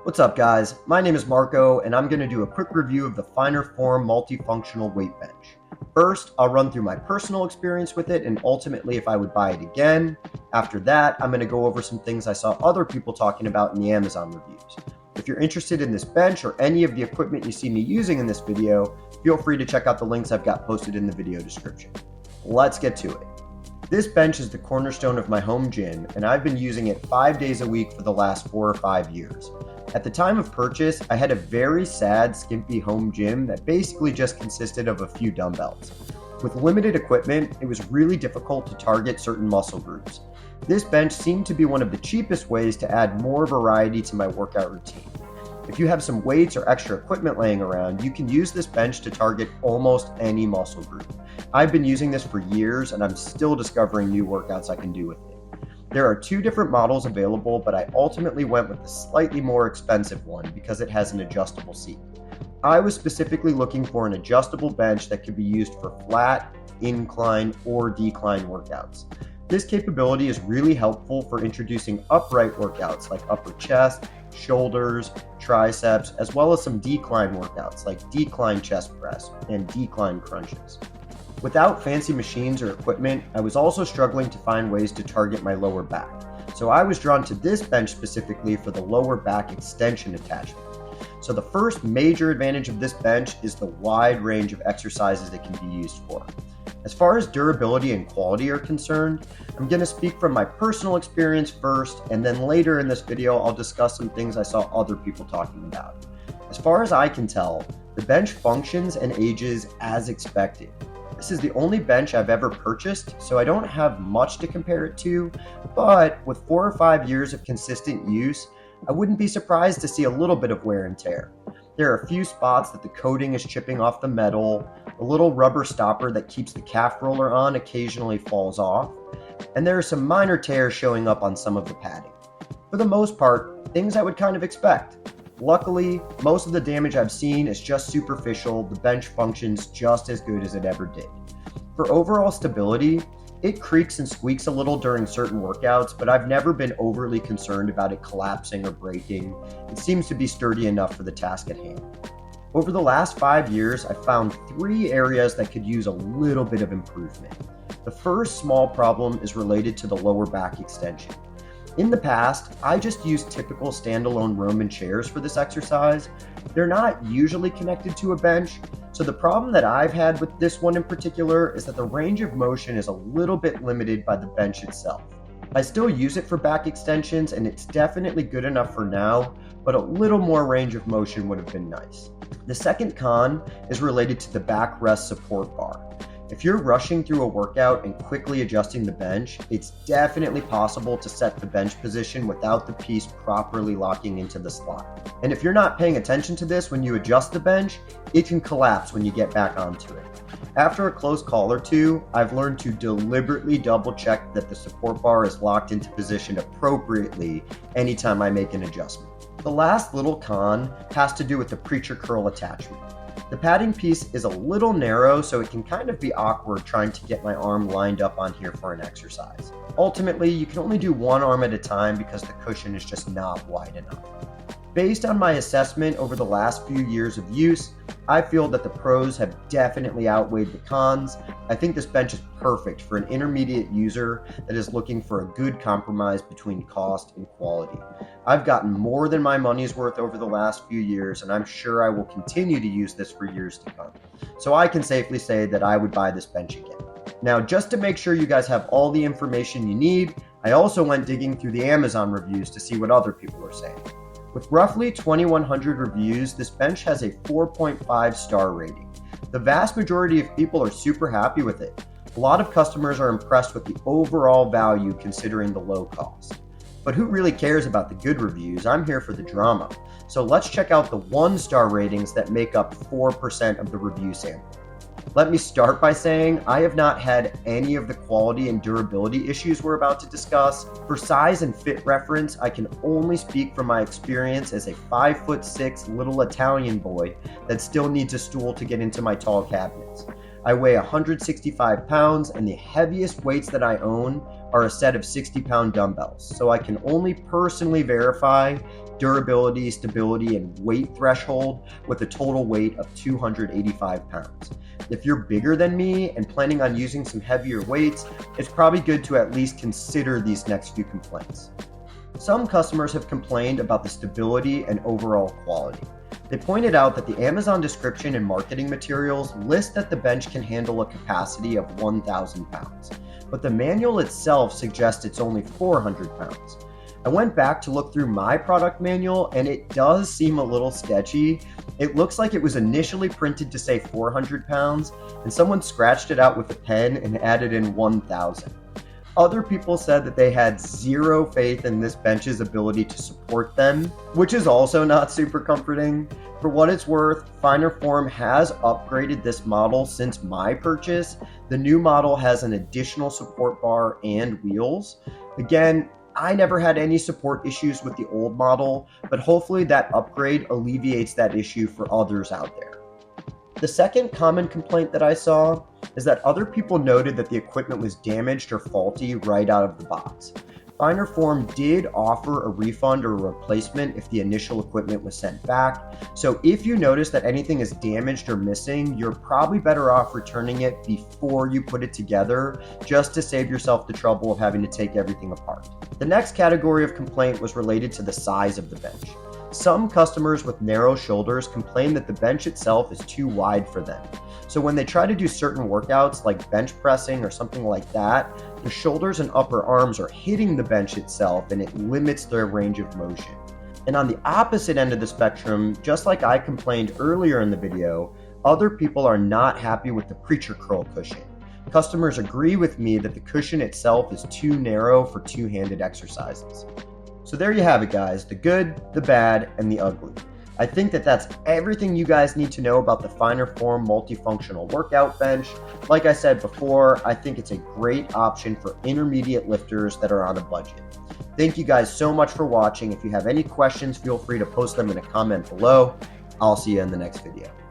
What's up, guys? My name is Marco, and I'm going to do a quick review of the Finer Form multifunctional weight bench. First, I'll run through my personal experience with it and ultimately if I would buy it again. After that, I'm going to go over some things I saw other people talking about in the Amazon reviews. If you're interested in this bench or any of the equipment you see me using in this video, feel free to check out the links I've got posted in the video description. Let's get to it. This bench is the cornerstone of my home gym, and I've been using it 5 days a week for the last 4 or 5 years. At the time of purchase, I had a very sad, skimpy home gym that basically just consisted of a few dumbbells. With limited equipment, it was really difficult to target certain muscle groups. This bench seemed to be one of the cheapest ways to add more variety to my workout routine. If you have some weights or extra equipment laying around, you can use this bench to target almost any muscle group. I've been using this for years and I'm still discovering new workouts I can do with it. There are 2 different models available, but I ultimately went with the slightly more expensive one because it has an adjustable seat. I was specifically looking for an adjustable bench that could be used for flat, incline, or decline workouts. This capability is really helpful for introducing upright workouts like upper chest, shoulders, triceps, as well as some decline workouts like decline chest press and decline crunches. Without fancy machines or equipment, I was also struggling to find ways to target my lower back. So I was drawn to this bench specifically for the lower back extension attachment. So the first major advantage of this bench is the wide range of exercises it can be used for. As far as durability and quality are concerned, I'm going to speak from my personal experience first, and then later in this video I'll discuss some things I saw other people talking about. As far as I can tell, the bench functions and ages as expected. This is the only bench I've ever purchased, so I don't have much to compare it to, but with 4 or 5 years of consistent use, I wouldn't be surprised to see a little bit of wear and tear. There are a few spots that the coating is chipping off the metal, a little rubber stopper that keeps the calf roller on occasionally falls off, and there are some minor tears showing up on some of the padding. For the most part, things I would kind of expect. Luckily, most of the damage I've seen is just superficial. The bench functions just as good as it ever did. For overall stability, it creaks and squeaks a little during certain workouts, but I've never been overly concerned about it collapsing or breaking. It seems to be sturdy enough for the task at hand. Over the last 5 years, I've found 3 areas that could use a little bit of improvement. The first small problem is related to the lower back extension. In the past, I just used typical standalone Roman chairs for this exercise. They're not usually connected to a bench, so the problem that I've had with this one in particular is that the range of motion is a little bit limited by the bench itself. I still use it for back extensions and it's definitely good enough for now, but a little more range of motion would have been nice. The second con is related to the backrest support bar. If you're rushing through a workout and quickly adjusting the bench, it's definitely possible to set the bench position without the piece properly locking into the slot. And if you're not paying attention to this when you adjust the bench, it can collapse when you get back onto it. After a close call or 2, I've learned to deliberately double check that the support bar is locked into position appropriately anytime I make an adjustment. The last little con has to do with the preacher curl attachment. The padding piece is a little narrow, so it can kind of be awkward trying to get my arm lined up on here for an exercise. Ultimately, you can only do one arm at a time because the cushion is just not wide enough. Based on my assessment over the last few years of use, I feel that the pros have definitely outweighed the cons. I think this bench is perfect for an intermediate user that is looking for a good compromise between cost and quality. I've gotten more than my money's worth over the last few years, and I'm sure I will continue to use this for years to come. So I can safely say that I would buy this bench again. Now, just to make sure you guys have all the information you need, I also went digging through the Amazon reviews to see what other people are saying. With roughly 2,100 reviews, this bench has a 4.5 star rating. The vast majority of people are super happy with it. A lot of customers are impressed with the overall value considering the low cost. But who really cares about the good reviews? I'm here for the drama. So let's check out the 1-star ratings that make up 4% of the review sample. Let me start by saying I have not had any of the quality and durability issues we're about to discuss. For size and fit reference, I can only speak from my experience as a 5'6" little Italian boy that still needs a stool to get into my tall cabinets. I weigh 165 pounds and the heaviest weights that I own are a set of 60-pound dumbbells, so I can only personally verify durability, stability, and weight threshold with a total weight of 285 pounds. If you're bigger than me and planning on using some heavier weights, it's probably good to at least consider these next few complaints. Some customers have complained about the stability and overall quality. They pointed out that the Amazon description and marketing materials list that the bench can handle a capacity of 1,000 pounds, but the manual itself suggests it's only 400 pounds. I went back to look through my product manual and it does seem a little sketchy. It looks like it was initially printed to say 400 pounds and someone scratched it out with a pen and added in 1,000. Other people said that they had zero faith in this bench's ability to support them, which is also not super comforting. For what it's worth, Finer Form has upgraded this model since my purchase. The new model has an additional support bar and wheels. Again, I never had any support issues with the old model, but hopefully that upgrade alleviates that issue for others out there. The second common complaint that I saw is that other people noted that the equipment was damaged or faulty right out of the box. Finer Form did offer a refund or a replacement if the initial equipment was sent back, so if you notice that anything is damaged or missing, you're probably better off returning it before you put it together, just to save yourself the trouble of having to take everything apart. The next category of complaint was related to the size of the bench. Some customers with narrow shoulders complain that the bench itself is too wide for them. So when they try to do certain workouts like bench pressing or something like that, the shoulders and upper arms are hitting the bench itself and it limits their range of motion. And on the opposite end of the spectrum, just like I complained earlier in the video, other people are not happy with the preacher curl cushion. Customers agree with me that the cushion itself is too narrow for two-handed exercises. So there you have it, guys, the good, the bad, and the ugly. I think that that's everything you guys need to know about the Finer Form multifunctional workout bench. Like I said before, I think it's a great option for intermediate lifters that are on a budget. Thank you guys so much for watching. If you have any questions, feel free to post them in a comment below. I'll see you in the next video.